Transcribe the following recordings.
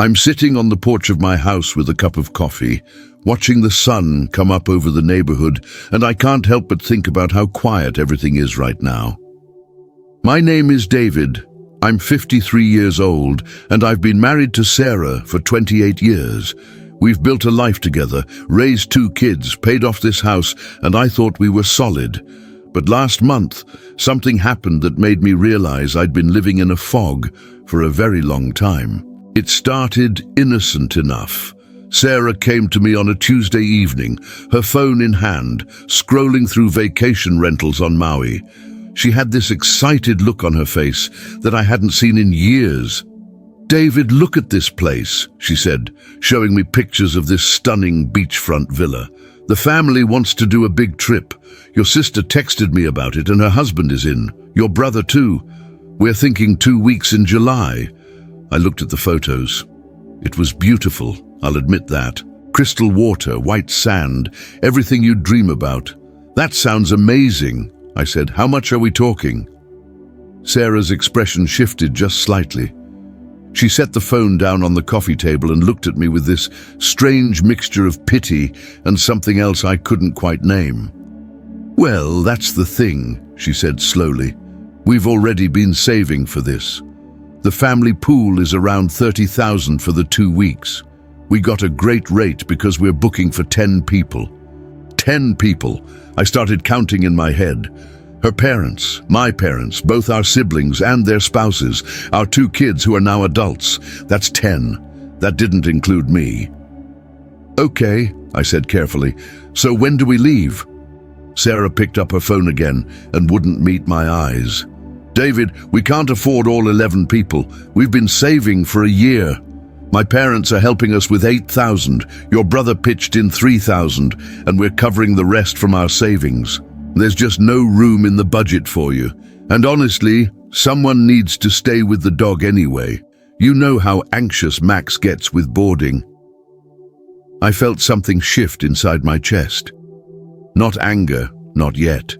I'm sitting on the porch of my house with a cup of coffee, watching the sun come up over the neighborhood, and I can't help but think about how quiet everything is right now. My name is David. I'm 53 years old, and I've been married to Sarah for 28 years. We've built a life together, raised 2 kids, paid off this house, and I thought we were solid. But last month, something happened that made me realize I'd been living in a fog for a very long time. It started innocent enough. Sarah came to me on a Tuesday evening, her phone in hand, scrolling through vacation rentals on Maui. She had this excited look on her face that I hadn't seen in years. "David, look at this place," she said, showing me pictures of this stunning beachfront villa. "The family wants to do a big trip. Your sister texted me about it and her husband is in. Your brother too. We're thinking 2 weeks in July." I looked at the photos. It was beautiful, I'll admit that. Crystal water, white sand, everything you'd dream about. "That sounds amazing," I said. "How much are we talking?" Sarah's expression shifted just slightly. She set the phone down on the coffee table and looked at me with this strange mixture of pity and something else I couldn't quite name. "Well, that's the thing," she said slowly. "We've already been saving for this. The family pool is around 30,000 for the 2 weeks. We got a great rate because we're booking for 10 people. 10 people. I started counting in my head. Her parents, my parents, both our siblings and their spouses, our 2 kids who are now adults. That's 10. That didn't include me. "Okay," I said carefully. "So when do we leave?" Sarah picked up her phone again and wouldn't meet my eyes. "David, we can't afford all 11 people. We've been saving for a year. My parents are helping us with 8,000. Your brother pitched in 3,000, and we're covering the rest from our savings. There's just no room in the budget for you. And honestly, someone needs to stay with the dog anyway. You know how anxious Max gets with boarding." I felt something shift inside my chest. Not anger, not yet.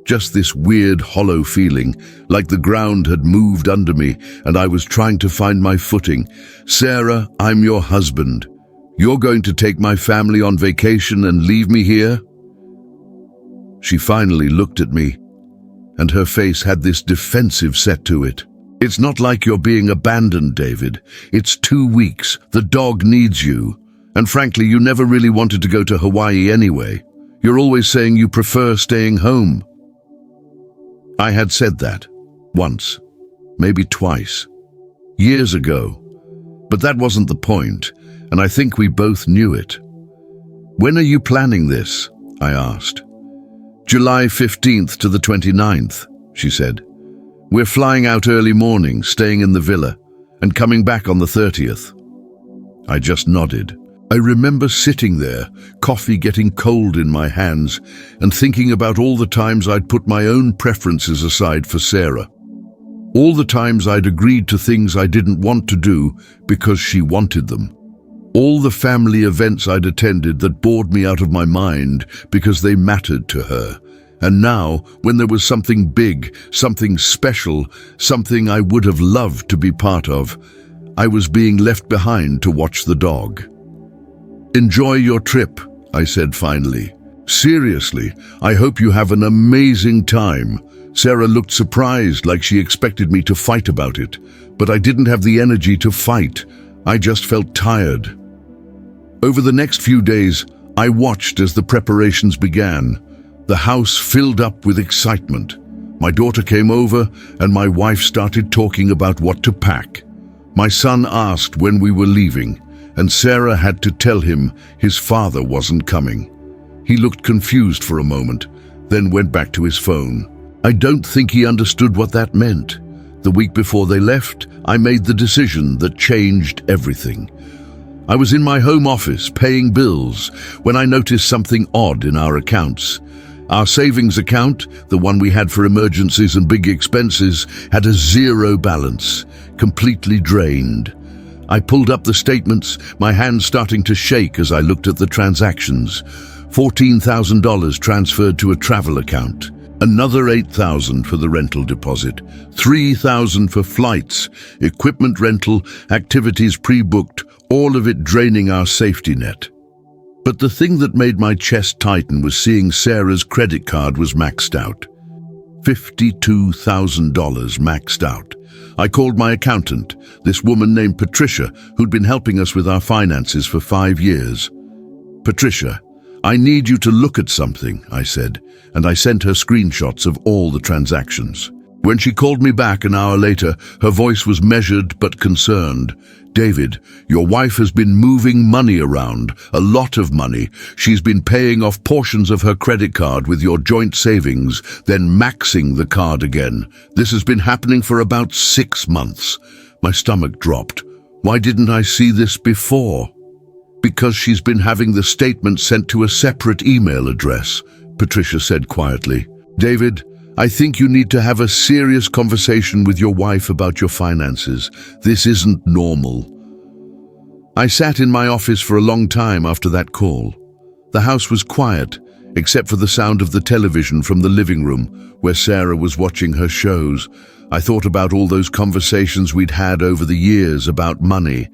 Just this weird, hollow feeling, like the ground had moved under me and I was trying to find my footing. "Sarah, I'm your husband. You're going to take my family on vacation and leave me here?" She finally looked at me, and her face had this defensive set to it. "It's not like you're being abandoned, David. It's 2 weeks. The dog needs you. And frankly, you never really wanted to go to Hawaii anyway. You're always saying you prefer staying home." I had said that once, maybe twice, years ago, but that wasn't the point, and I think we both knew it. "When are you planning this?" I asked. "July 15th to the 29th, she said. "We're flying out early morning, staying in the villa, and coming back on the 30th. I just nodded. I remember sitting there, coffee getting cold in my hands, and thinking about all the times I'd put my own preferences aside for Sarah. All the times I'd agreed to things I didn't want to do because she wanted them. All the family events I'd attended that bored me out of my mind because they mattered to her. And now, when there was something big, something special, something I would have loved to be part of, I was being left behind to watch the dog. "Enjoy your trip," I said finally. "Seriously, I hope you have an amazing time." Sarah looked surprised, like she expected me to fight about it, but I didn't have the energy to fight. I just felt tired. Over the next few days, I watched as the preparations began. The house filled up with excitement. My daughter came over, and my wife started talking about what to pack. My son asked when we were leaving, and Sarah had to tell him his father wasn't coming. He looked confused for a moment, then went back to his phone. I don't think he understood what that meant. The week before they left, I made the decision that changed everything. I was in my home office paying bills when I noticed something odd in our accounts. Our savings account, the one we had for emergencies and big expenses, had a 0 balance, completely drained. I pulled up the statements, my hands starting to shake as I looked at the transactions. $14,000 transferred to a travel account, Another $8,000 for the rental deposit, $3,000 for flights, equipment rental, activities pre-booked, all of it draining our safety net. But the thing that made my chest tighten was seeing Sarah's credit card was maxed out. $52,000 maxed out. I called my accountant, this woman named Patricia, who'd been helping us with our finances for 5 years. "Patricia, I need you to look at something," I said, and I sent her screenshots of all the transactions. When she called me back an hour later, her voice was measured but concerned. "David, your wife has been moving money around, a lot of money. She's been paying off portions of her credit card with your joint savings, then maxing the card again. This has been happening for about 6 months. My stomach dropped. Why didn't I see this before? Because she's been having the statement sent to a separate email address," Patricia said quietly. "David, I think you need to have a serious conversation with your wife about your finances. This isn't normal." I sat in my office for a long time after that call. The house was quiet, except for the sound of the television from the living room, where Sarah was watching her shows. I thought about all those conversations we'd had over the years about money,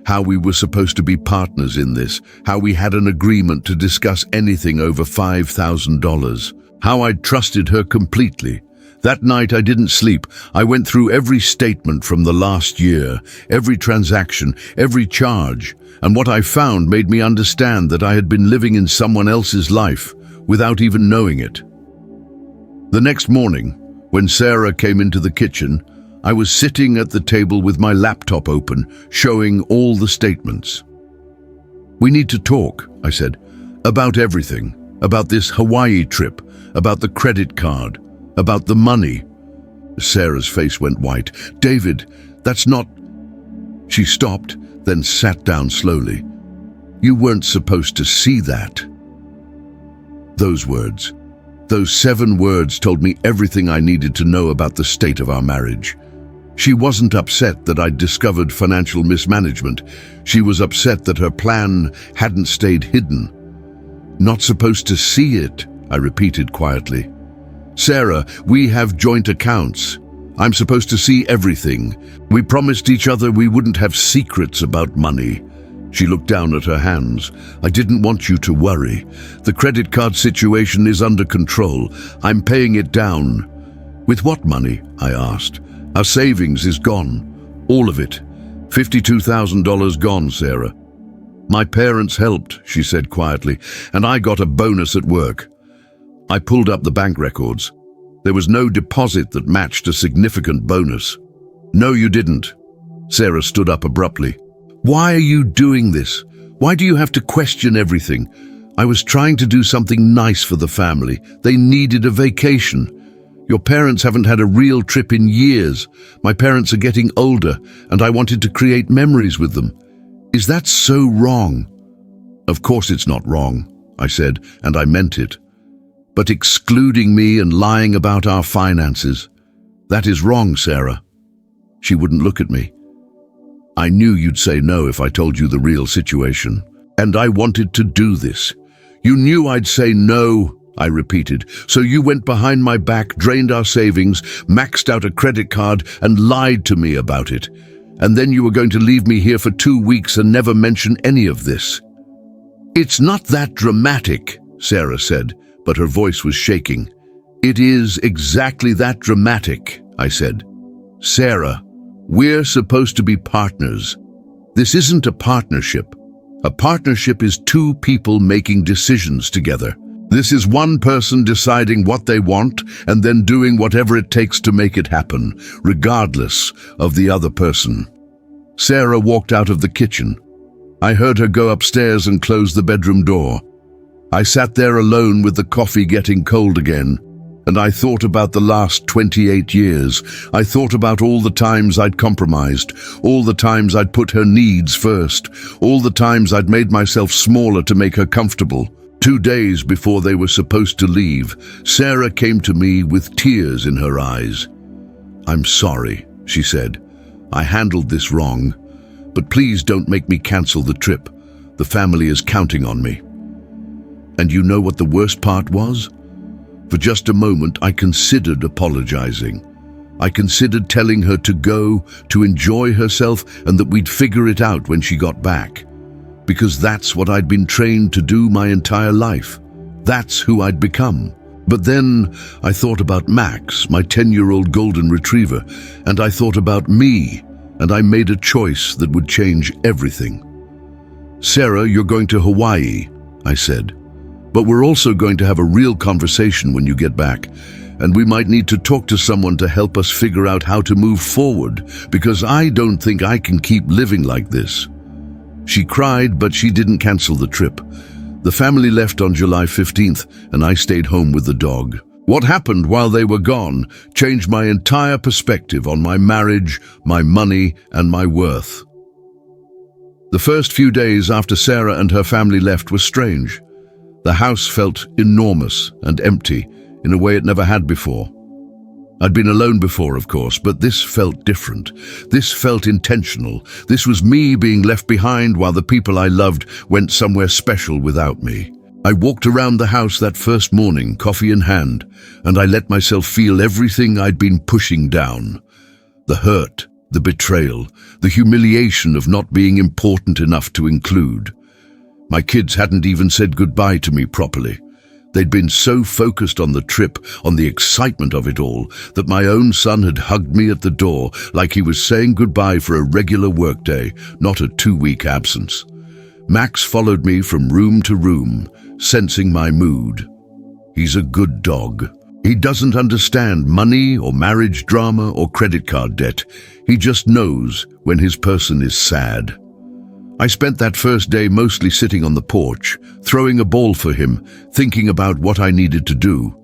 how we were supposed to be partners in this, how we had an agreement to discuss anything over $5,000. How I'd trusted her completely. That night I didn't sleep. I went through every statement from the last year, every transaction, every charge, and what I found made me understand that I had been living in someone else's life without even knowing it. The next morning, when Sarah came into the kitchen, I was sitting at the table with my laptop open, showing all the statements. "We need to talk," I said, "about everything, about this Hawaii trip, about the credit card, about the money." Sarah's face went white. "David, that's not..." She stopped, then sat down slowly. "You weren't supposed to see that." Those words, those 7 words told me everything I needed to know about the state of our marriage. She wasn't upset that I'd discovered financial mismanagement. She was upset that her plan hadn't stayed hidden. "Not supposed to see it," I repeated quietly. "Sarah, we have joint accounts. I'm supposed to see everything. We promised each other we wouldn't have secrets about money." She looked down at her hands. "I didn't want you to worry. The credit card situation is under control. I'm paying it down." "With what money?" I asked. "Our savings is gone. All of it. $52,000 gone, Sarah." "My parents helped," she said quietly, "and I got a bonus at work." I pulled up the bank records. There was no deposit that matched a significant bonus. "No, you didn't." Sarah stood up abruptly. "Why are you doing this? Why do you have to question everything? I was trying to do something nice for the family. They needed a vacation. Your parents haven't had a real trip in years. My parents are getting older, and I wanted to create memories with them. Is that so wrong?" "Of course it's not wrong," I said, and I meant it. "But excluding me and lying about our finances, that is wrong, Sarah." She wouldn't look at me. "I knew you'd say no if I told you the real situation, and I wanted to do this." "You knew I'd say no," I repeated. "So you went behind my back, drained our savings, maxed out a credit card, and lied to me about it. And then you were going to leave me here for 2 weeks and never mention any of this." "It's not that dramatic," Sarah said, but her voice was shaking. "It is exactly that dramatic," I said. "Sarah, we're supposed to be partners. This isn't a partnership. A partnership is 2 people making decisions together. This is one person deciding what they want and then doing whatever it takes to make it happen, regardless of the other person." Sarah walked out of the kitchen. I heard her go upstairs and close the bedroom door. I sat there alone with the coffee getting cold again, and I thought about the last 28 years. I thought about all the times I'd compromised, all the times I'd put her needs first, all the times I'd made myself smaller to make her comfortable. 2 days before they were supposed to leave, Sarah came to me with tears in her eyes. "I'm sorry," she said. "I handled this wrong, but please don't make me cancel the trip. The family is counting on me." And you know what the worst part was? For just a moment, I considered apologizing. I considered telling her to go, to enjoy herself, and that we'd figure it out when she got back. Because that's what I'd been trained to do my entire life. That's who I'd become. But then I thought about Max, my 10-year-old golden retriever, and I thought about me, and I made a choice that would change everything. "Sarah, you're going to Hawaii," I said. "But we're also going to have a real conversation when you get back, and we might need to talk to someone to help us figure out how to move forward, because I don't think I can keep living like this." She cried, but she didn't cancel the trip. The family left on July 15th, and I stayed home with the dog. What happened while they were gone changed my entire perspective on my marriage, my money, and my worth. The first few days after Sarah and her family left were strange. The house felt enormous and empty in a way it never had before. I'd been alone before, of course, but this felt different. This felt intentional. This was me being left behind while the people I loved went somewhere special without me. I walked around the house that first morning, coffee in hand, and I let myself feel everything I'd been pushing down. The hurt, the betrayal, the humiliation of not being important enough to include. My kids hadn't even said goodbye to me properly. They'd been so focused on the trip, on the excitement of it all, that my own son had hugged me at the door like he was saying goodbye for a regular workday, not a 2-week absence. Max followed me from room to room, sensing my mood. He's a good dog. He doesn't understand money or marriage drama or credit card debt. He just knows when his person is sad. I spent that first day mostly sitting on the porch, throwing a ball for him, thinking about what I needed to do.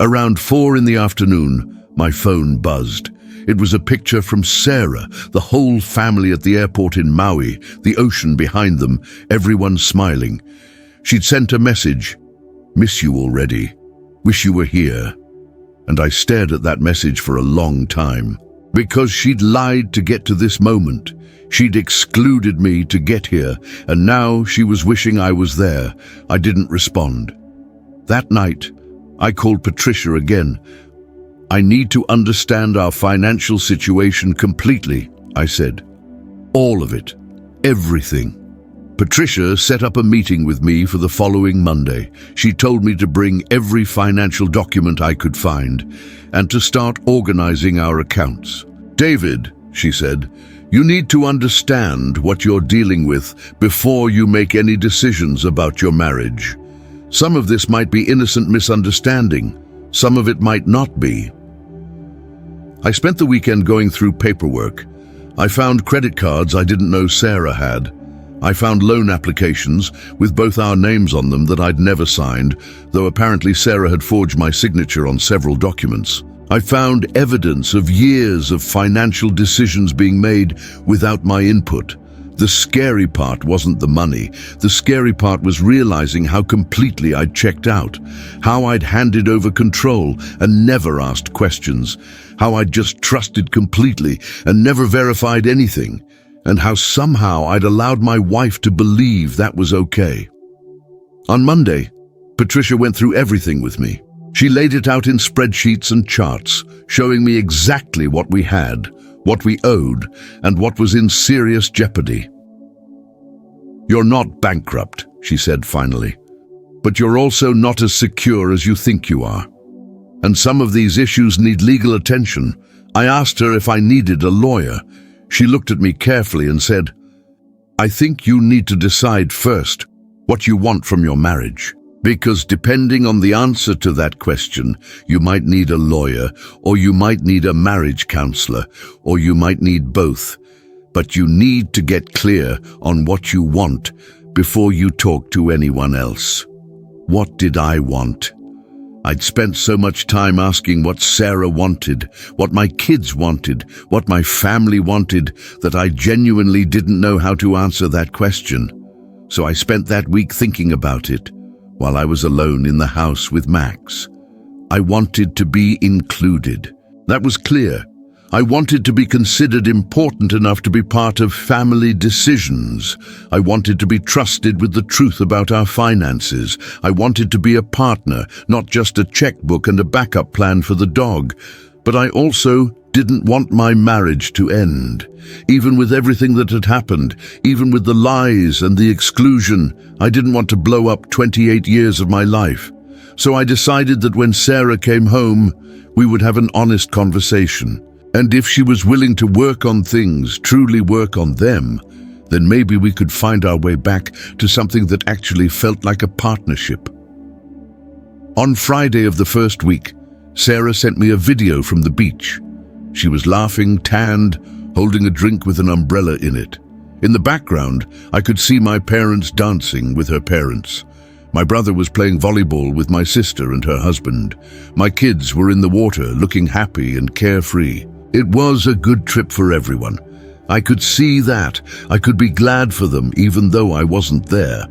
Around 4 in the afternoon, my phone buzzed. It was a picture from Sarah, the whole family at the airport in Maui, the ocean behind them, everyone smiling. She'd sent a message, "Miss you already. Wish you were here." And I stared at that message for a long time. Because she'd lied to get to this moment. She'd excluded me to get here, and now she was wishing I was there. I didn't respond. That night, I called Patricia again. "I need to understand our financial situation completely," I said. "All of it. Everything." Patricia set up a meeting with me for the following Monday. She told me to bring every financial document I could find and to start organizing our accounts. "David," she said, "you need to understand what you're dealing with before you make any decisions about your marriage. Some of this might be innocent misunderstanding. Some of it might not be." I spent the weekend going through paperwork. I found credit cards I didn't know Sarah had. I found loan applications with both our names on them that I'd never signed, though apparently Sarah had forged my signature on several documents. I found evidence of years of financial decisions being made without my input. The scary part wasn't the money. The scary part was realizing how completely I'd checked out, how I'd handed over control and never asked questions, how I'd just trusted completely and never verified anything, and how somehow I'd allowed my wife to believe that was okay. On Monday, Patricia went through everything with me. She laid it out in spreadsheets and charts, showing me exactly what we had, what we owed, and what was in serious jeopardy. "You're not bankrupt," she said finally, "but you're also not as secure as you think you are. And some of these issues need legal attention." I asked her if I needed a lawyer. She looked at me carefully and said, "I think you need to decide first what you want from your marriage. Because depending on the answer to that question, you might need a lawyer, or you might need a marriage counselor, or you might need both. But you need to get clear on what you want before you talk to anyone else." What did I want? I'd spent so much time asking what Sarah wanted, what my kids wanted, what my family wanted, that I genuinely didn't know how to answer that question. So I spent that week thinking about it, while I was alone in the house with Max. I wanted to be included. That was clear. I wanted to be considered important enough to be part of family decisions. I wanted to be trusted with the truth about our finances. I wanted to be a partner, not just a checkbook and a backup plan for the dog. But I also didn't want my marriage to end. Even with everything that had happened, even with the lies and the exclusion, I didn't want to blow up 28 years of my life. So I decided that when Sarah came home, we would have an honest conversation. And if she was willing to work on things, truly work on them, then maybe we could find our way back to something that actually felt like a partnership. On Friday of the first week, Sarah sent me a video from the beach. She was laughing, tanned, holding a drink with an umbrella in it. In the background, I could see my parents dancing with her parents. My brother was playing volleyball with my sister and her husband. My kids were in the water, looking happy and carefree. It was a good trip for everyone. I could see that. I could be glad for them, even though I wasn't there.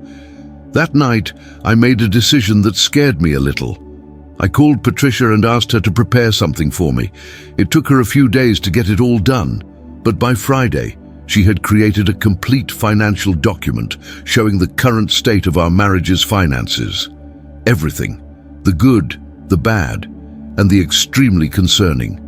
That night, I made a decision that scared me a little. I called Patricia and asked her to prepare something for me. It took her a few days to get it all done, but by Friday, she had created a complete financial document showing the current state of our marriage's finances. Everything, the good, the bad, and the extremely concerning.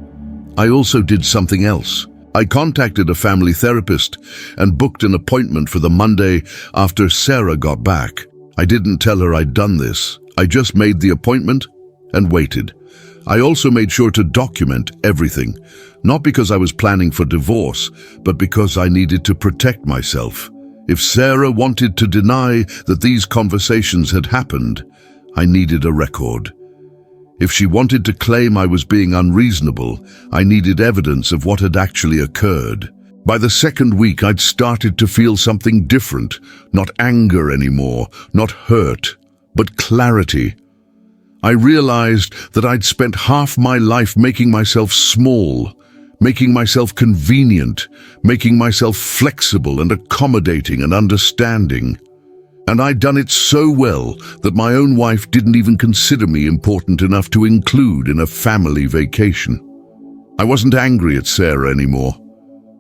I also did something else. I contacted a family therapist and booked an appointment for the Monday after Sarah got back. I didn't tell her I'd done this. I just made the appointment and waited. I also made sure to document everything, not because I was planning for divorce, but because I needed to protect myself. If Sarah wanted to deny that these conversations had happened, I needed a record. If she wanted to claim I was being unreasonable, I needed evidence of what had actually occurred. By the second week, I'd started to feel something different, not anger anymore, not hurt, but clarity. I realized that I'd spent half my life making myself small, making myself convenient, making myself flexible and accommodating and understanding. And I'd done it so well that my own wife didn't even consider me important enough to include in a family vacation. I wasn't angry at Sarah anymore.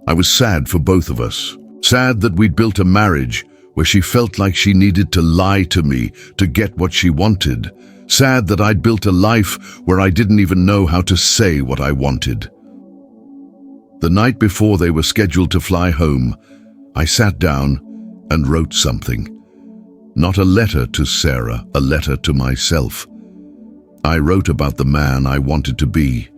I was sad for both of us. Sad that we'd built a marriage where she felt like she needed to lie to me to get what she wanted. Sad that I'd built a life where I didn't even know how to say what I wanted. The night before they were scheduled to fly home, I sat down and wrote something. Not a letter to Sarah, a letter to myself. I wrote about the man I wanted to be,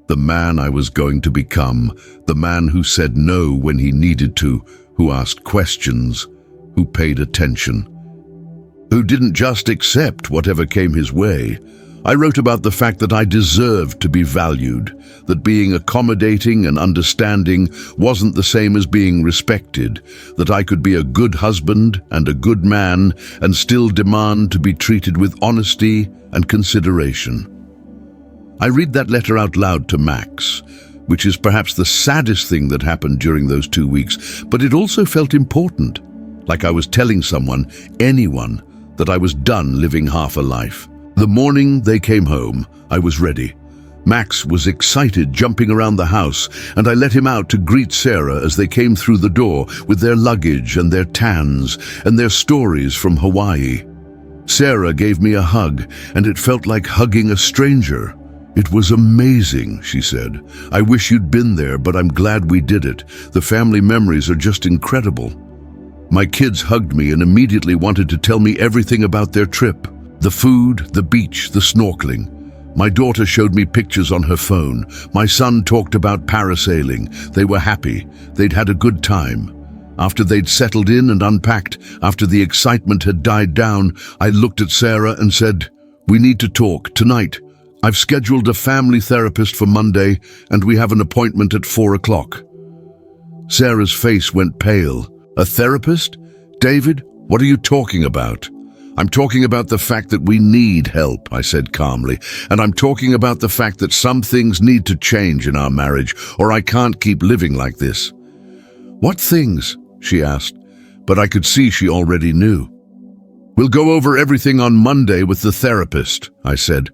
the man I was going to become, the man who said no when he needed to, who asked questions, who paid attention, who didn't just accept whatever came his way. I wrote about the fact that I deserved to be valued, that being accommodating and understanding wasn't the same as being respected, that I could be a good husband and a good man and still demand to be treated with honesty and consideration. I read that letter out loud to Max, which is perhaps the saddest thing that happened during those 2 weeks, but it also felt important, like I was telling someone, anyone, that I was done living half a life. The morning they came home, I was ready. Max was excited, jumping around the house, and I let him out to greet Sarah as they came through the door with their luggage and their tans and their stories from Hawaii. Sarah gave me a hug, and it felt like hugging a stranger. "It was amazing," she said. "I wish you'd been there, but I'm glad we did it. The family memories are just incredible." My kids hugged me and immediately wanted to tell me everything about their trip. The food, the beach, the snorkeling. My daughter showed me pictures on her phone. My son talked about parasailing. They were happy. They'd had a good time. After they'd settled in and unpacked, after the excitement had died down, I looked at Sarah and said, "We need to talk tonight. I've scheduled a family therapist for Monday, and we have an appointment at 4 o'clock. Sarah's face went pale. "A therapist? David, what are you talking about?" "I'm talking about the fact that we need help," I said calmly, "and I'm talking about the fact that some things need to change in our marriage, or I can't keep living like this." "What things?" she asked, but I could see she already knew. "We'll go over everything on Monday with the therapist," I said.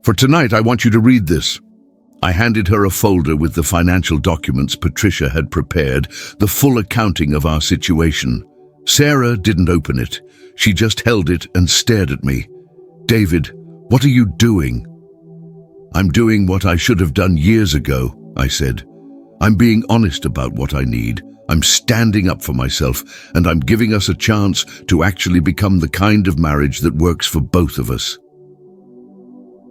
"For tonight, I want you to read this." I handed her a folder with the financial documents Patricia had prepared, the full accounting of our situation. Sarah didn't open it. She just held it and stared at me. "David, what are you doing?" "I'm doing what I should have done years ago," I said. "I'm being honest about what I need. I'm standing up for myself, and I'm giving us a chance to actually become the kind of marriage that works for both of us."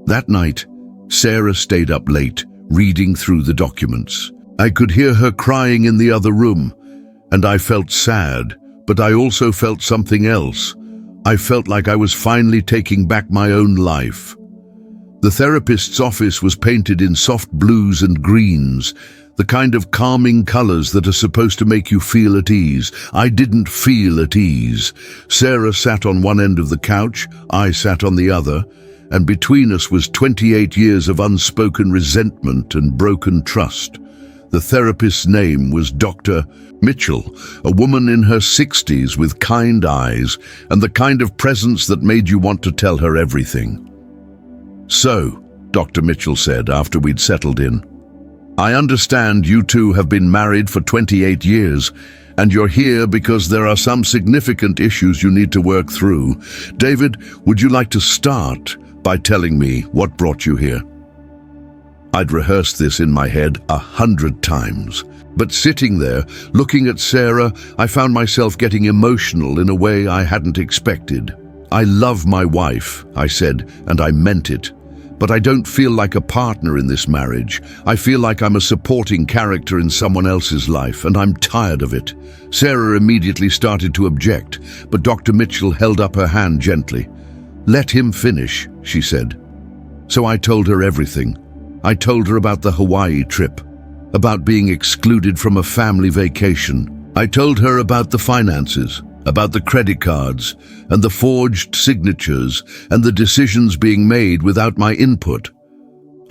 That night, Sarah stayed up late, reading through the documents. I could hear her crying in the other room, and I felt sad, but I also felt something else. I felt like I was finally taking back my own life. The therapist's office was painted in soft blues and greens, the kind of calming colors that are supposed to make you feel at ease. I didn't feel at ease. Sarah sat on one end of the couch, I sat on the other, and between us was 28 years of unspoken resentment and broken trust. The therapist's name was Dr. Mitchell, a woman in her 60s with kind eyes and the kind of presence that made you want to tell her everything. "So," Dr. Mitchell said after we'd settled in, "I understand you two have been married for 28 years, and you're here because there are some significant issues you need to work through. David, would you like to start by telling me what brought you here?" I'd rehearsed this in my head 100 times, but sitting there, looking at Sarah, I found myself getting emotional in a way I hadn't expected. "I love my wife," I said, and I meant it. "But I don't feel like a partner in this marriage. I feel like I'm a supporting character in someone else's life, and I'm tired of it." Sarah immediately started to object, but Dr. Mitchell held up her hand gently. "Let him finish," she said. So I told her everything. I told her about the Hawaii trip, about being excluded from a family vacation. I told her about the finances, about the credit cards, and the forged signatures, and the decisions being made without my input.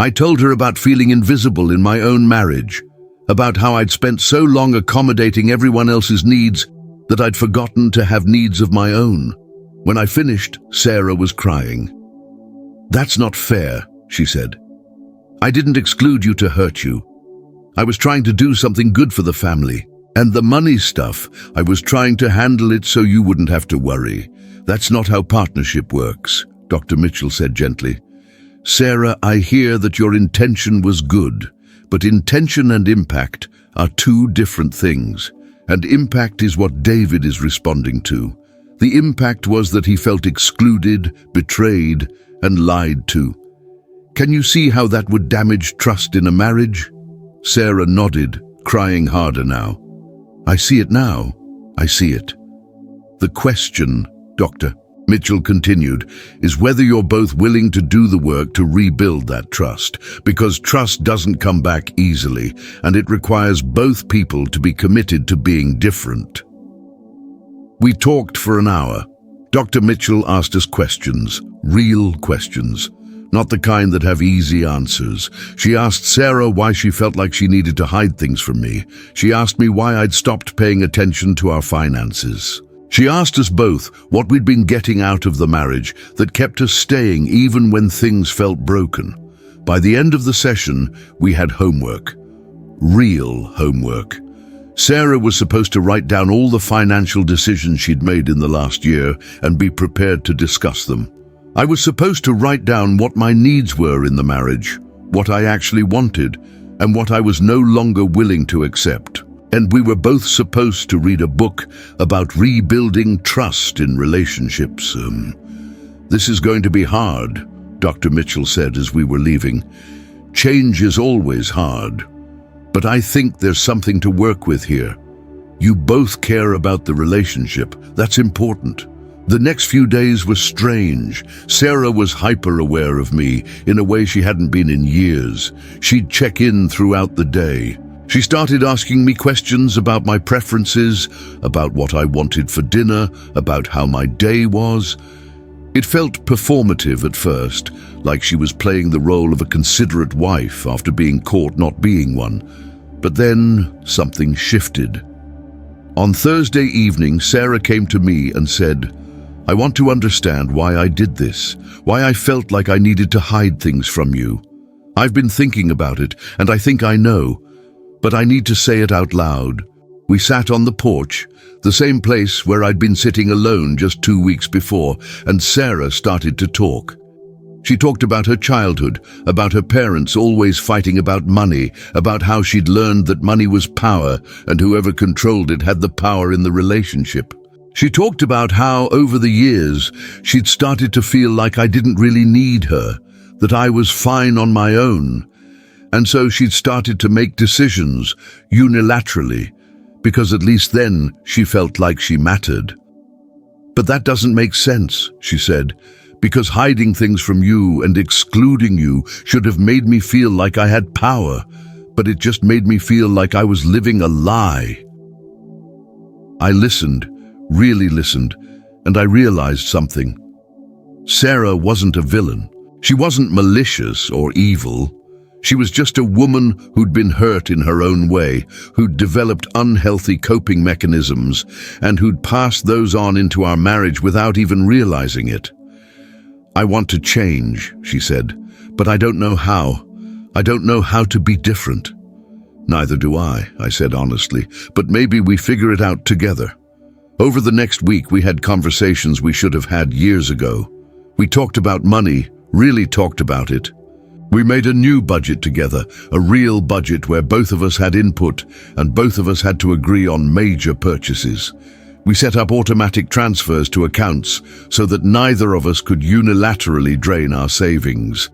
I told her about feeling invisible in my own marriage, about how I'd spent so long accommodating everyone else's needs that I'd forgotten to have needs of my own. When I finished, Sarah was crying. "That's not fair," she said. "I didn't exclude you to hurt you. I was trying to do something good for the family. And the money stuff, I was trying to handle it so you wouldn't have to worry. That's not how partnership works," Dr. Mitchell said gently. "Sarah, I hear that your intention was good, but intention and impact are two different things, and impact is what David is responding to. The impact was that he felt excluded, betrayed, and lied to. Can you see how that would damage trust in a marriage?" Sarah nodded, crying harder now. "I see it now. I see it. The question," Dr. Mitchell continued, "is whether you're both willing to do the work to rebuild that trust, because trust doesn't come back easily, and it requires both people to be committed to being different." We talked for an hour. Dr. Mitchell asked us questions, real questions, not the kind that have easy answers. She asked Sarah why she felt like she needed to hide things from me. She asked me why I'd stopped paying attention to our finances. She asked us both what we'd been getting out of the marriage that kept us staying even when things felt broken. By the end of the session, we had homework. Real homework. Sarah was supposed to write down all the financial decisions she'd made in the last year and be prepared to discuss them. I was supposed to write down what my needs were in the marriage, what I actually wanted, and what I was no longer willing to accept. And we were both supposed to read a book about rebuilding trust in relationships. "This is going to be hard," Dr. Mitchell said as we were leaving. "Change is always hard. But I think there's something to work with here. You both care about the relationship. That's important." The next few days were strange. Sarah was hyper-aware of me in a way she hadn't been in years. She'd check in throughout the day. She started asking me questions about my preferences, about what I wanted for dinner, about how my day was. It felt performative at first, like she was playing the role of a considerate wife after being caught not being one. But then something shifted. On Thursday evening, Sarah came to me and said, "I want to understand why I did this, why I felt like I needed to hide things from you. I've been thinking about it, and I think I know, but I need to say it out loud. We sat on the porch, the same place where I'd been sitting alone just 2 weeks before, and Sarah started to talk. She talked about her childhood, about her parents always fighting about money, about how she'd learned that money was power, and whoever controlled it had the power in the relationship. She talked about how, over the years, she'd started to feel like I didn't really need her, that I was fine on my own, and so she'd started to make decisions unilaterally, because at least then she felt like she mattered. But that doesn't make sense, she said, because hiding things from you and excluding you should have made me feel like I had power, but it just made me feel like I was living a lie. I listened, really listened, and I realized something. Sarah wasn't a villain. She wasn't malicious or evil. She was just a woman who'd been hurt in her own way, who'd developed unhealthy coping mechanisms, and who'd passed those on into our marriage without even realizing it. I want to change, she said, but I don't know how. I don't know how to be different. Neither do I said honestly, but maybe we figure it out together. Over the next week, we had conversations we should have had years ago. We talked about money, really talked about it. We made a new budget together, a real budget where both of us had input and both of us had to agree on major purchases. We set up automatic transfers to accounts so that neither of us could unilaterally drain our savings.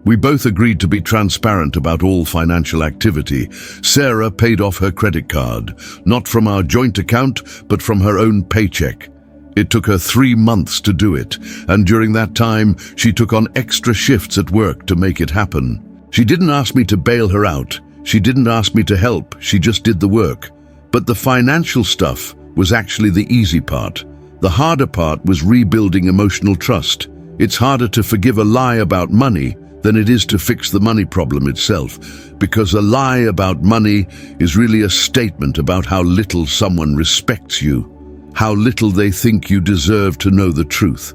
We both agreed to be transparent about all financial activity. Sarah paid off her credit card, not from our joint account, but from her own paycheck. It took her 3 months to do it, and during that time, she took on extra shifts at work to make it happen. She didn't ask me to bail her out. She didn't ask me to help. She just did the work. But the financial stuff was actually the easy part. The harder part was rebuilding emotional trust. It's harder to forgive a lie about money than it is to fix the money problem itself, because a lie about money is really a statement about how little someone respects you, how little they think you deserve to know the truth.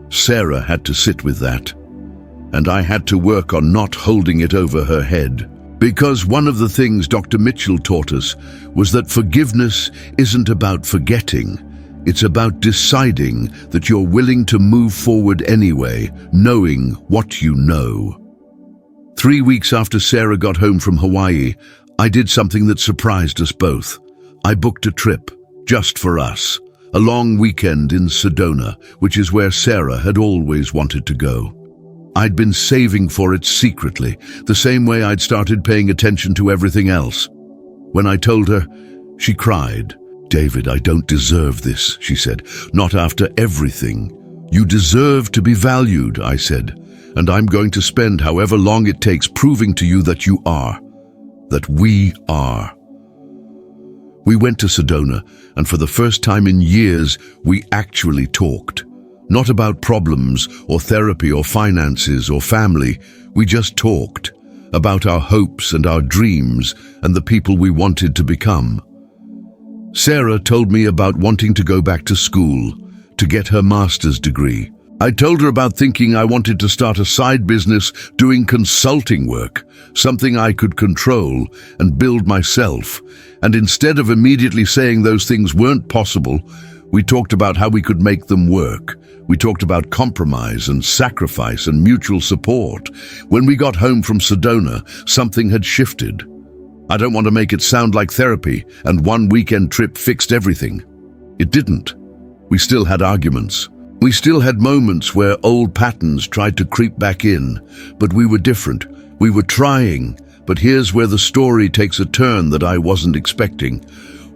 Sarah had to sit with that, and I had to work on not holding it over her head. Because one of the things Dr. Mitchell taught us was that forgiveness isn't about forgetting. It's about deciding that you're willing to move forward anyway, knowing what you know. 3 weeks after Sarah got home from Hawaii, I did something that surprised us both. I booked a trip, just for us, a long weekend in Sedona, which is where Sarah had always wanted to go. I'd been saving for it secretly, the same way I'd started paying attention to everything else. When I told her, she cried. "David, I don't deserve this," she said. "Not after everything. You deserve to be valued," I said, "and I'm going to spend however long it takes proving to you that you are, that we are." We went to Sedona, and for the first time in years, we actually talked. Not about problems or therapy or finances or family. We just talked about our hopes and our dreams and the people we wanted to become. Sarah told me about wanting to go back to school, to get her master's degree. I told her about thinking I wanted to start a side business doing consulting work, something I could control and build myself. And instead of immediately saying those things weren't possible, we talked about how we could make them work. We talked about compromise and sacrifice and mutual support. When we got home from Sedona, something had shifted. I don't want to make it sound like therapy and one weekend trip fixed everything. It didn't. We still had arguments. We still had moments where old patterns tried to creep back in, but we were different. We were trying, but here's where the story takes a turn that I wasn't expecting.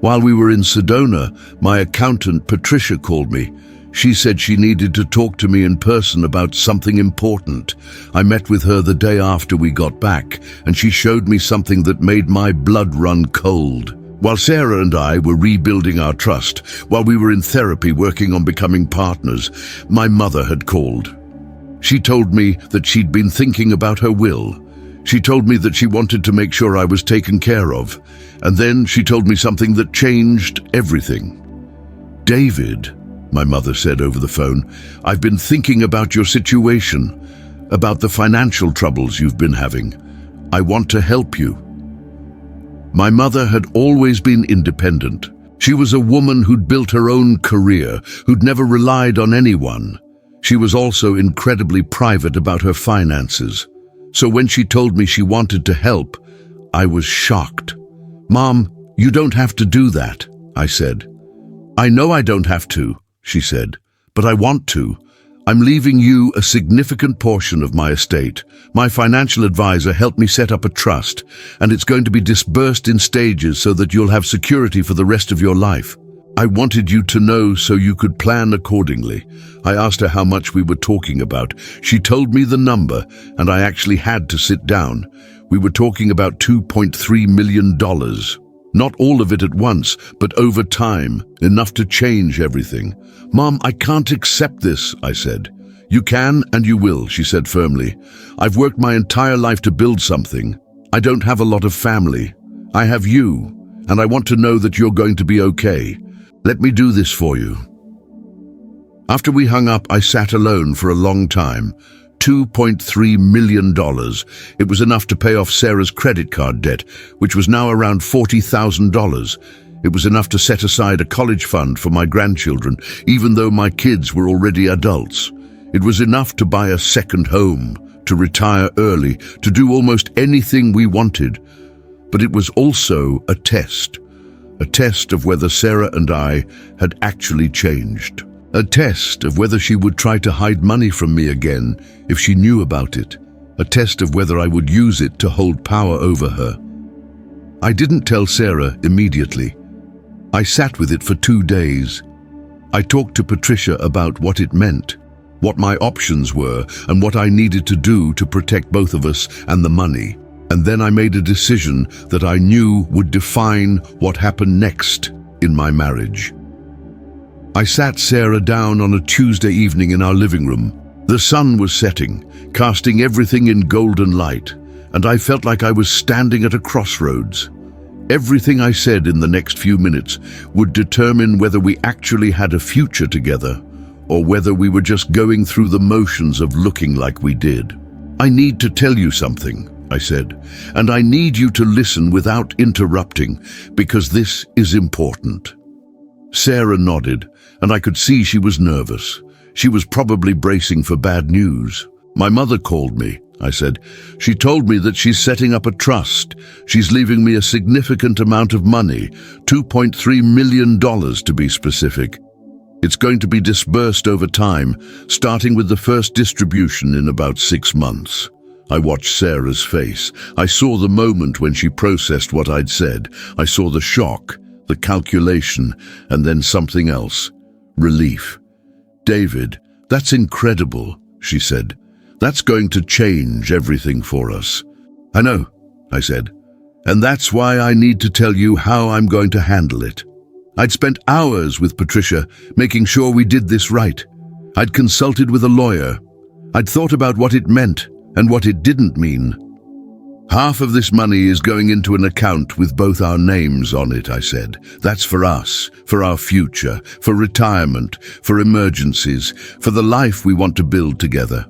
While we were in Sedona, my accountant Patricia called me. She said she needed to talk to me in person about something important. I met with her the day after we got back, and she showed me something that made my blood run cold. While Sarah and I were rebuilding our trust, while we were in therapy working on becoming partners, my mother had called. She told me that she'd been thinking about her will. She told me that she wanted to make sure I was taken care of. And then she told me something that changed everything. "David," my mother said over the phone, "I've been thinking about your situation. about the financial troubles you've been having. I want to help you." My mother had always been independent. She was a woman who'd built her own career, who'd never relied on anyone. She was also incredibly private about her finances. So when she told me she wanted to help, I was shocked. "Mom, you don't have to do that," I said. "I know I don't have to," she said, "but I want to. I'm leaving you a significant portion of my estate. My financial advisor helped me set up a trust, and it's going to be disbursed in stages so that you'll have security for the rest of your life. I wanted you to know so you could plan accordingly." I asked her how much we were talking about. She told me the number, and I actually had to sit down. We were talking about $2.3 million. Not all of it at once, but over time, enough to change everything. "Mom, I can't accept this," I said. "You can and you will," she said firmly. "I've worked my entire life to build something. I don't have a lot of family. I have you, and I want to know that you're going to be okay. Let me do this for you." After we hung up, I sat alone for a long time. $2.3 million. It was enough to pay off Sarah's credit card debt, which was now around $40,000. It was enough to set aside a college fund for my grandchildren, even though my kids were already adults. It was enough to buy a second home, to retire early, to do almost anything we wanted. But it was also a test of whether Sarah and I had actually changed. A test of whether she would try to hide money from me again if she knew about it. A test of whether I would use it to hold power over her. I didn't tell Sarah immediately. I sat with it for 2 days. I talked to Patricia about what it meant, what my options were, and what I needed to do to protect both of us and the money. And then I made a decision that I knew would define what happened next in my marriage. I sat Sarah down on a Tuesday evening in our living room. The sun was setting, casting everything in golden light, and I felt like I was standing at a crossroads. Everything I said in the next few minutes would determine whether we actually had a future together, or whether we were just going through the motions of looking like we did. "I need to tell you something," I said, "and I need you to listen without interrupting, because this is important." Sarah nodded, and I could see she was nervous. She was probably bracing for bad news. "My mother called me," I said. "She told me that she's setting up a trust. She's leaving me a significant amount of money, $2.3 million to be specific. It's going to be disbursed over time, starting with the first distribution in about 6 months. I watched Sarah's face. I saw the moment when she processed what I'd said. I saw the shock, the calculation, and then something else. Relief. "David, that's incredible," she said. "That's going to change everything for us." "I know," I said. "And that's why I need to tell you how I'm going to handle it." I'd spent hours with Patricia, making sure we did this right. I'd consulted with a lawyer. I'd thought about what it meant and what it didn't mean. "Half of this money is going into an account with both our names on it," I said. "That's for us, for our future, for retirement, for emergencies, for the life we want to build together."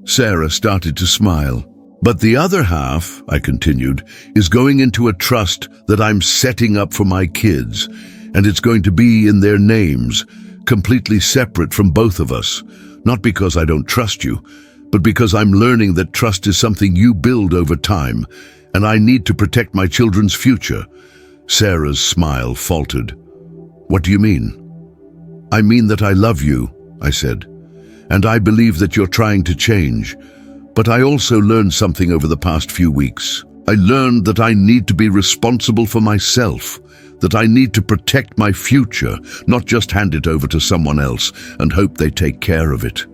Sarah started to smile. "But the other half," I continued, "is going into a trust that I'm setting up for my kids, and it's going to be in their names, completely separate from both of us. Not because I don't trust you, but because I'm learning that trust is something you build over time, and I need to protect my children's future." Sarah's smile faltered. "What do you mean?" "I mean that I love you," I said, "and I believe that you're trying to change. But I also learned something over the past few weeks. I learned that I need to be responsible for myself, that I need to protect my future, not just hand it over to someone else and hope they take care of it."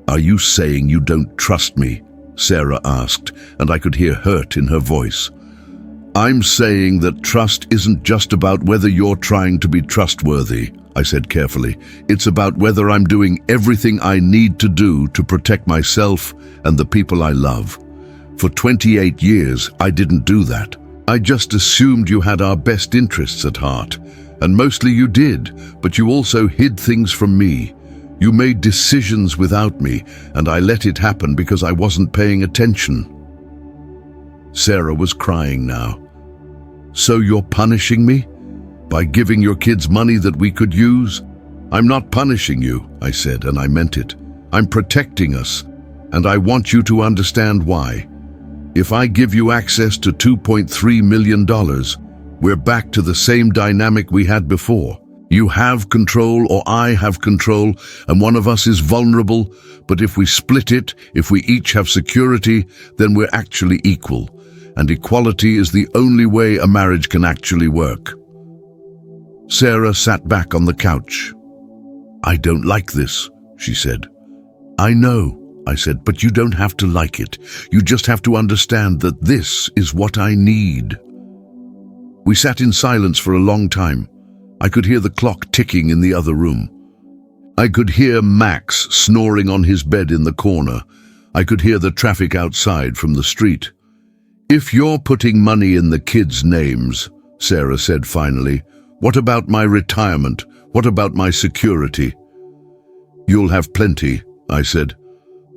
"Are you saying you don't trust me?" Sarah asked, and I could hear hurt in her voice. "I'm saying that trust isn't just about whether you're trying to be trustworthy," I said carefully. "It's about whether I'm doing everything I need to do to protect myself and the people I love. For 28 years, I didn't do that. I just assumed you had our best interests at heart. And mostly you did, but you also hid things from me. You made decisions without me, and I let it happen because I wasn't paying attention." Sarah was crying now. "So you're punishing me? By giving your kids money that we could use?" "I'm not punishing you," I said, and I meant it. "I'm protecting us, and I want you to understand why. If I give you access to $2.3 million, we're back to the same dynamic we had before. You have control or I have control, and one of us is vulnerable, but if we split it, if we each have security, then we're actually equal. And equality is the only way a marriage can actually work." Sarah sat back on the couch. "I don't like this," she said. "I know," I said, "but you don't have to like it. You just have to understand that this is what I need." We sat in silence for a long time. I could hear the clock ticking in the other room. I could hear Max snoring on his bed in the corner. I could hear the traffic outside from the street. "If you're putting money in the kids' names," Sarah said finally, "what about my retirement? What about my security?" "You'll have plenty," I said.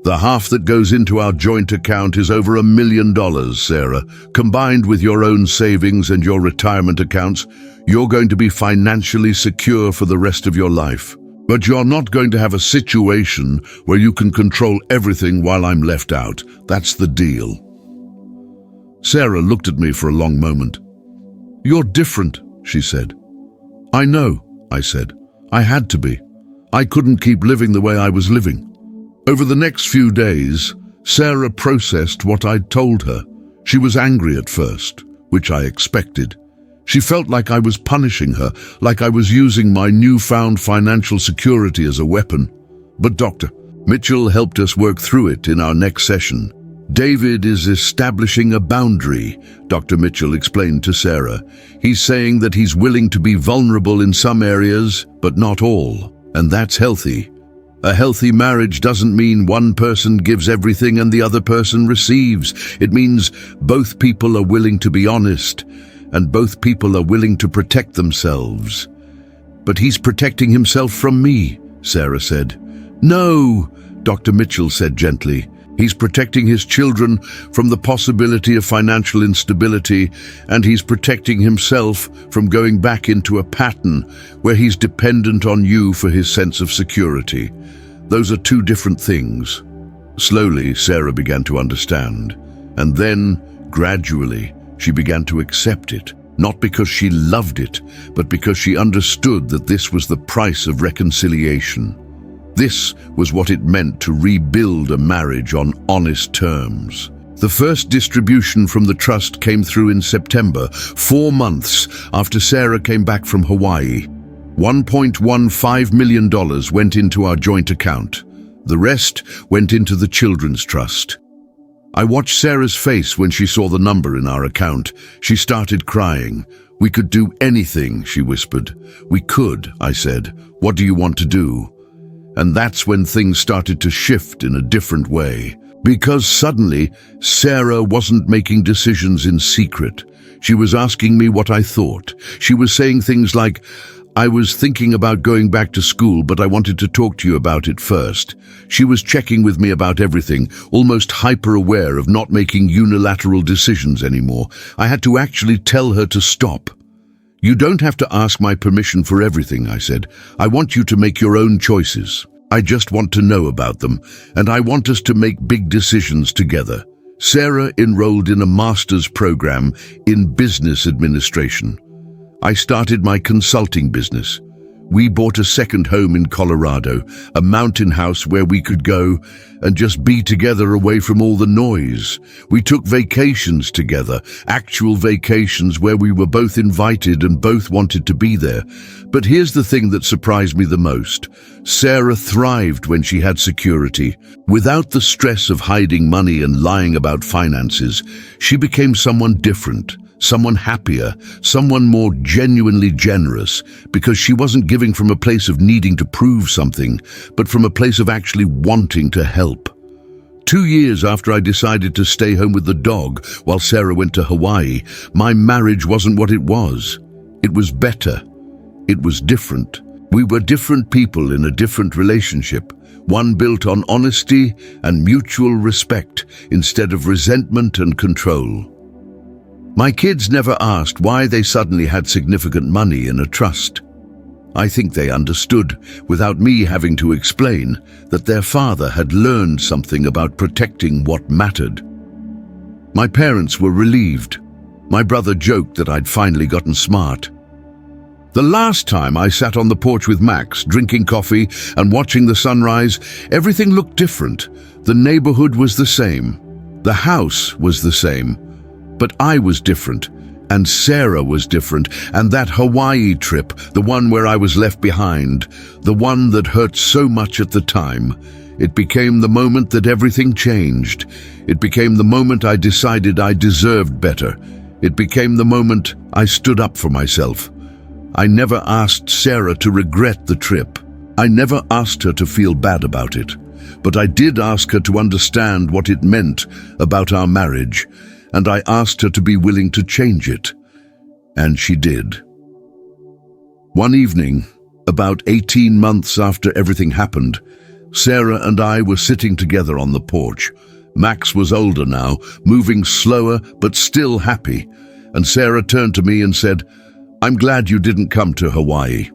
"The half that goes into our joint account is over $1 million, Sarah. Combined with your own savings and your retirement accounts, you're going to be financially secure for the rest of your life. But you're not going to have a situation where you can control everything while I'm left out. That's the deal." Sarah looked at me for a long moment. "You're different," she said. "I know," I said. "I had to be. I couldn't keep living the way I was living." Over the next few days, Sarah processed what I'd told her. She was angry at first, which I expected. She felt like I was punishing her, like I was using my newfound financial security as a weapon. But Dr. Mitchell helped us work through it in our next session. "David is establishing a boundary," Dr. Mitchell explained to Sarah. "He's saying that he's willing to be vulnerable in some areas, but not all, and that's healthy. A healthy marriage doesn't mean one person gives everything and the other person receives. It means both people are willing to be honest, and both people are willing to protect themselves." "But he's protecting himself from me," Sarah said. "No," Dr. Mitchell said gently. "He's protecting his children from the possibility of financial instability, and he's protecting himself from going back into a pattern where he's dependent on you for his sense of security. Those are two different things." Slowly, Sarah began to understand, and then, gradually, she began to accept it, not because she loved it, but because she understood that this was the price of reconciliation. This was what it meant to rebuild a marriage on honest terms. The first distribution from the trust came through in September, 4 months after Sarah came back from Hawaii. $1.15 million went into our joint account. The rest went into the children's trust. I watched Sarah's face when she saw the number in our account. She started crying. "We could do anything," she whispered. "We could," I said. "What do you want to do?" And that's when things started to shift in a different way. Because suddenly, Sarah wasn't making decisions in secret. She was asking me what I thought. She was saying things like, "I was thinking about going back to school, but I wanted to talk to you about it first." She was checking with me about everything, almost hyper-aware of not making unilateral decisions anymore. I had to actually tell her to stop. "You don't have to ask my permission for everything," I said. "I want you to make your own choices. I just want to know about them, and I want us to make big decisions together." Sarah enrolled in a master's program in business administration. I started my consulting business. We bought a second home in Colorado, a mountain house where we could go and just be together away from all the noise. We took vacations together, actual vacations where we were both invited and both wanted to be there. But here's the thing that surprised me the most. Sarah thrived when she had security. Without the stress of hiding money and lying about finances, she became someone different. Someone happier, someone more genuinely generous, because she wasn't giving from a place of needing to prove something, but from a place of actually wanting to help. 2 years after I decided to stay home with the dog while Sarah went to Hawaii, my marriage wasn't what it was. It was better. It was different. We were different people in a different relationship, one built on honesty and mutual respect instead of resentment and control. My kids never asked why they suddenly had significant money in a trust. I think they understood, without me having to explain, that their father had learned something about protecting what mattered. My parents were relieved. My brother joked that I'd finally gotten smart. The last time I sat on the porch with Max, drinking coffee and watching the sunrise, everything looked different. The neighborhood was the same. The house was the same. But I was different. And Sarah was different, and that Hawaii trip, the one where I was left behind, the one that hurt so much at the time, it became the moment that everything changed. It became the moment I decided I deserved better. It became the moment I stood up for myself. I never asked Sarah to regret the trip. I never asked her to feel bad about it. But I did ask her to understand what it meant about our marriage, and I asked her to be willing to change it. And she did. One evening, about 18 months after everything happened, Sarah and I were sitting together on the porch. Max was older now, moving slower but still happy, and Sarah turned to me and said, "I'm glad you didn't come to Hawaii."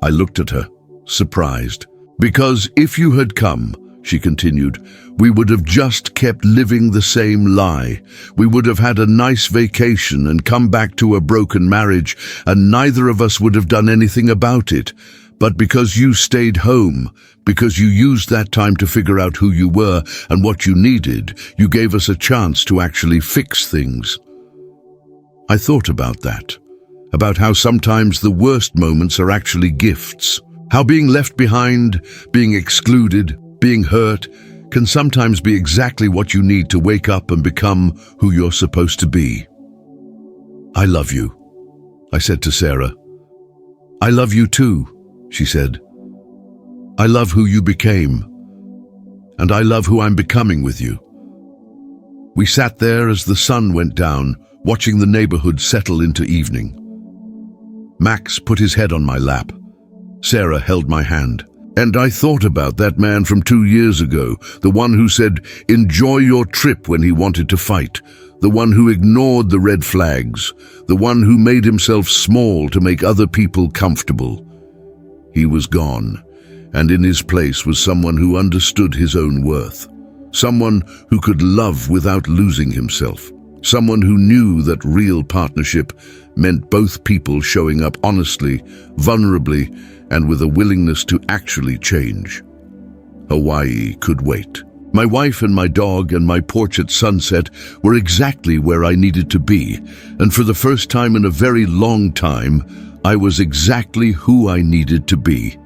I looked at her, surprised. "Because if you had come," she continued, "we would have just kept living the same lie. We would have had a nice vacation and come back to a broken marriage, and neither of us would have done anything about it. But because you stayed home, because you used that time to figure out who you were and what you needed, you gave us a chance to actually fix things." I thought about that, about how sometimes the worst moments are actually gifts. How being left behind, being excluded, being hurt, can sometimes be exactly what you need to wake up and become who you're supposed to be. "I love you," I said to Sarah. "I love you too," she said. "I love who you became, and I love who I'm becoming with you." We sat there as the sun went down, watching the neighborhood settle into evening. Max put his head on my lap. Sarah held my hand. And I thought about that man from 2 years ago, the one who said, "Enjoy your trip," when he wanted to fight, the one who ignored the red flags, the one who made himself small to make other people comfortable. He was gone, and in his place was someone who understood his own worth, someone who could love without losing himself, someone who knew that real partnership meant both people showing up honestly, vulnerably, and with a willingness to actually change. Hawaii could wait. My wife and my dog and my porch at sunset were exactly where I needed to be, and for the first time in a very long time, I was exactly who I needed to be.